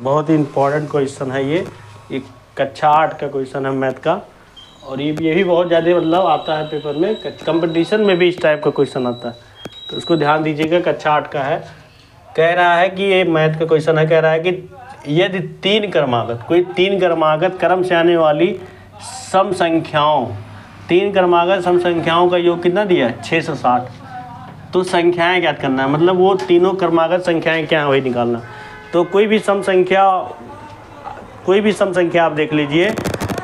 बहुत ही important question है ये कक्षा 8 का क्वेश्चन है मैथ का। और ये भी बहुत ज़्यादा मतलब आता है पेपर में, कंपटीशन में भी इस टाइप का क्वेश्चन आता है, तो उसको ध्यान दीजिएगा। कक्षा 8 का है, कह रहा है कि ये मैथ का क्वेश्चन है, कह रहा है कि यदि तीन क्रमागत क्रम से आने वाली सम संख्याओं, तीन क्रमागत सम संख्याओं का योग कितना दिया है 660। तो संख्याएं ज्ञात करना है, मतलब वो तीनों क्रमागत संख्याएं क्या है वही निकालना। तो कोई भी सम संख्या आप देख लीजिए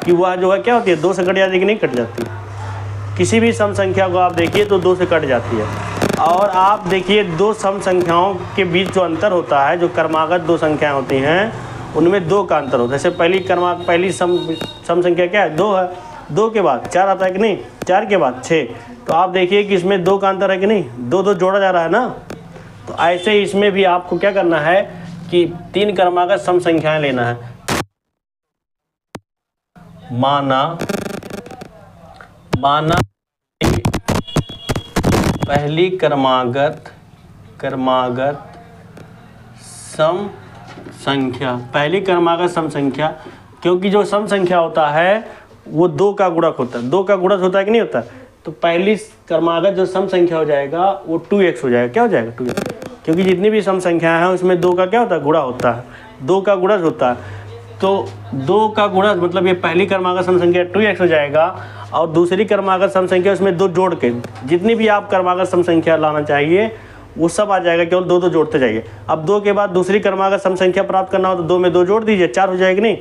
कि वह जो है क्या होती है, 2 से कट जाती है कि नहीं कट जाती है। किसी भी सम संख्या को आप देखिए तो 2 से कट जाती है। और आप देखिए दो सम संख्याओं के बीच जो अंतर होता है, जो क्रमागत दो संख्याएं होती हैं उनमें 2 का अंतर होता है। जैसे पहली सम संख्या क्या है, 2 है, 2 के बाद 4 आता है कि नहीं, 4 के बाद 6। तो आप देखिए कि इसमें 2 का अंतर है कि नहीं, 2 जोड़ा जा रहा है ना। तो ऐसे ही इसमें भी आपको क्या करना है कि तीन क्रमागत सम संख्याएं लेना है। माना पहली क्रमागत सम संख्या, क्योंकि जो सम संख्या होता है वो 2 का गुणक होता है, 2 का गुणक होता है कि नहीं होता। तो पहली क्रमागत जो सम संख्या हो जाएगा वो 2x हो जाएगा। क्या हो जाएगा 2x, क्योंकि जितनी भी सम संख्याएं हैं उसमें 2 का क्या होता है, गुणा होता है, 2 का गुणज होता है। तो 2 का गुणज मतलब ये पहली क्रमागत सम संख्या 2x हो जाएगा, और दूसरी क्रमागत सम संख्या उसमें 2 जोड़ के, जितनी भी आप क्रमागत सम संख्या लाना चाहिए वो सब आ जाएगा, केवल 2 जोड़ते जाइए। अब 2 के बाद दूसरी क्रमागत सम संख्या प्राप्त करना हो तो 2 में 2 जोड़ दीजिए, 4 हो जाएगी नहीं।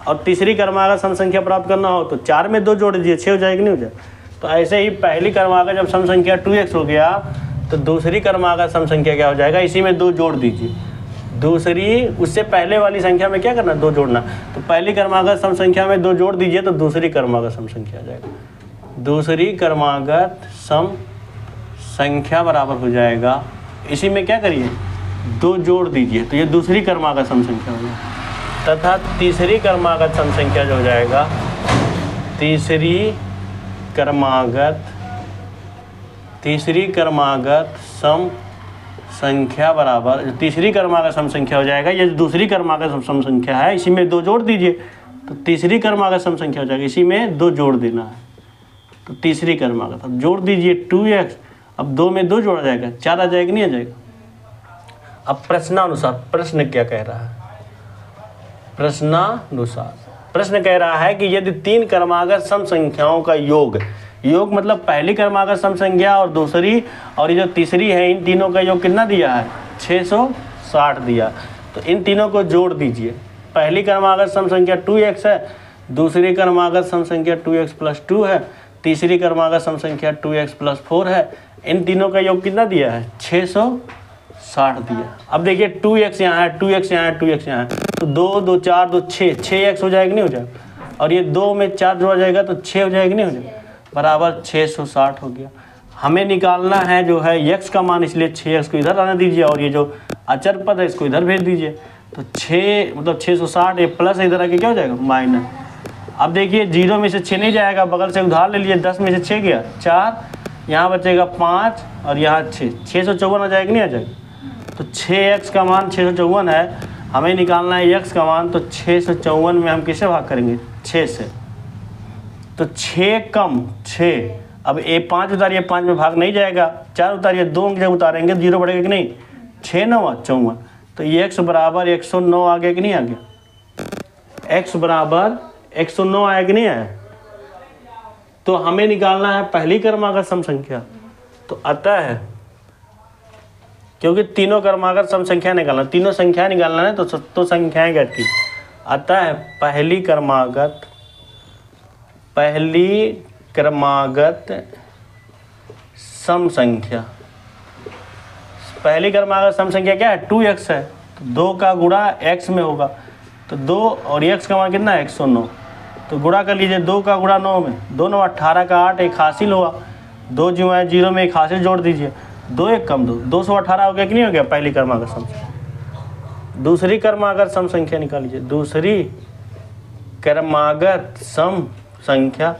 और तीसरी क्रमागत सम संख्या प्राप्त करना हो तो 4 में 2 जोड़ दीजिए, 6 हो जाएगी नहीं हो जाएगा। तो ऐसे ही पहली क्रमागत जब सम संख्या 2x हो गया तो दूसरी क्रमागत सम संख्या क्या हो जाएगा, इसी में 2 जोड़ दीजिए। दूसरी उससे पहले वाली संख्या में क्या करना, 2 जोड़ना। तो पहली क्रमागत सम संख्या में 2 जोड़ दीजिए तो दूसरी क्रमागत सम संख्या आ जाएगा। दूसरी क्रमागत सम संख्या बराबर हो जाएगा, इसी में क्या करिए 2 जोड़ दीजिए, तो ये दूसरी क्रमागत सम संख्या हो जाएगी। तथा तीसरी क्रमागत सम संख्या जो हो जाएगा, तीसरी क्रमागत सम संख्या बराबर, तीसरी क्रमागत सम संख्या हो जाएगा, ये दूसरी क्रमागत सम संख्या है, इसी में 2 जोड़ दीजिए तो तीसरी क्रमागत सम संख्या हो जाएगी, इसी में 2 जोड़ देना है। तो तीसरी क्रमागत अब जोड़ दीजिए 2x, अब 2 में 2 जोड़ा जाएगा, 4 आ जाएगा नहीं आ जाएगा। अब प्रश्नानुसार प्रश्न क्या कह रहा है, प्रश्न कह रहा है कि यदि तीन क्रमागत सम संख्याओं का योग मतलब पहली क्रमागत सम संख्या और दूसरी और ये जो तीसरी है, इन तीनों का योग कितना दिया है 660 दिया। तो इन तीनों को जोड़ दीजिए। पहली क्रमागत सम संख्या 2x है, दूसरी क्रमागत सम संख्या 2x + 2 है, तीसरी क्रमागत सम संख्या 2x + 4 है। इन तीनों का योग कितना दिया है 660 दिया। अब देखिए 2x यहाँ है, 2x यहाँ है, 2x यहाँ है, तो 2 2 4 2 6x हो जाएगा नहीं हो जाएगा। और ये 2 में 4 जोड़ा जाएगा तो 6 हो जाएगा नहीं हो जाएगा, बराबर 660 हो गया। हमें निकालना है जो है x का मान, इसलिए 6x को इधर आने दीजिए और ये जो अचर पद है इसको इधर भेज दीजिए। तो 6 मतलब 660, ये प्लस इधर आके क्या हो जाएगा माइनस। अब देखिए 0 में से 6 नहीं जाएगा, बगल से उधार ले लीजिए, 10 में से 6 गया 4, यहाँ बचेगा 5 और यहाँ 654 आ जाएगा नहीं आ जाएगा। तो 6x का मान 654 है, हमें निकालना है x का मान। तो 654 में हम किसे भाग करेंगे 6 से, तो 6 कम 6, अब 5 उतारिए 5 में भाग नहीं जाएगा, 4 उतारिए 2 जब उतारेंगे 0 बढ़ेगा कि नहीं, 6 9 54। तो x बराबर 109 आ गया कि नहीं आ गया, x बराबर 109 आया कि नहीं आया। तो हमें निकालना है पहली क्रमागत सम संख्या। तो अतः क्योंकि तीनों क्रमागत सम संख्या निकालना, तीनों संख्या निकालना है तो संख्याएं घटती। अतः पहली क्रमागत सम संख्या, पहली क्रमागत सम संख्या क्या है 2x है, तो 2 का गुणा x में होगा। तो 2 और x का मान कितना है 109, तो गुणा कर लीजिए 2 का गुणा 9 में, 2 9 18 का 8, एक हासिल हुआ, 2 जो है 0 में एक हासिल जोड़ दीजिए, 2 1 कम 2, 218 हो गया कि नहीं हो गया पहली क्रमागत सम संख्या। दूसरी क्रमागत सम संख्या निकाल लीजिए, दूसरी क्रमागत सम संख्या,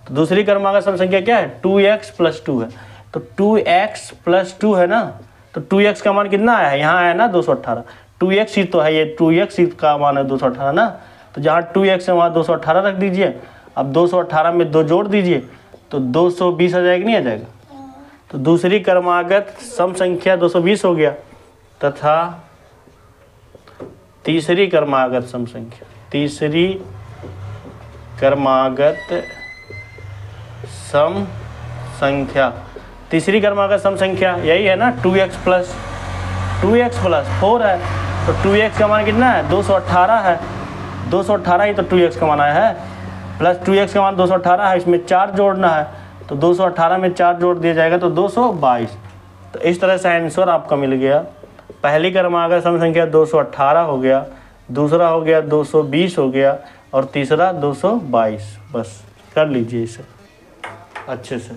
तो दूसरी क्रमागत सम संख्या क्या है 2x + 2 है, तो 2x + 2 है ना, तो 2x का मान कितना आया है यहाँ आया ना 218, 2x ही तो है, ये 2x ही का मान है 218 ना, तो जहाँ 2x है वहाँ 218 रख दीजिए। अब 218 में 2 जोड़ दीजिए तो 220 आ जाएगा, नहीं आ जाएगा। तो दूसरी क्रमागत सम संख्या 220 हो गया, तथा तीसरी क्रमागत सम संख्या, तीसरी क्रमागत सम संख्या, तीसरी क्रमागत सम संख्या यही है ना, 2x प्लस 4 है, तो 2x का मान कितना है 218 है, 218 ही तो 2x का मान आया है, प्लस 2x का मान 218 है, इसमें 4 जोड़ना है, तो 218 में 4 जोड़ दिया जाएगा तो 222। तो इस तरह से आंसर आपका मिल गया। पहली क्रमागत सम संख्या 218 हो गया, दूसरा हो गया 220 हो गया, और तीसरा 222। बस कर लीजिए इसे अच्छे से।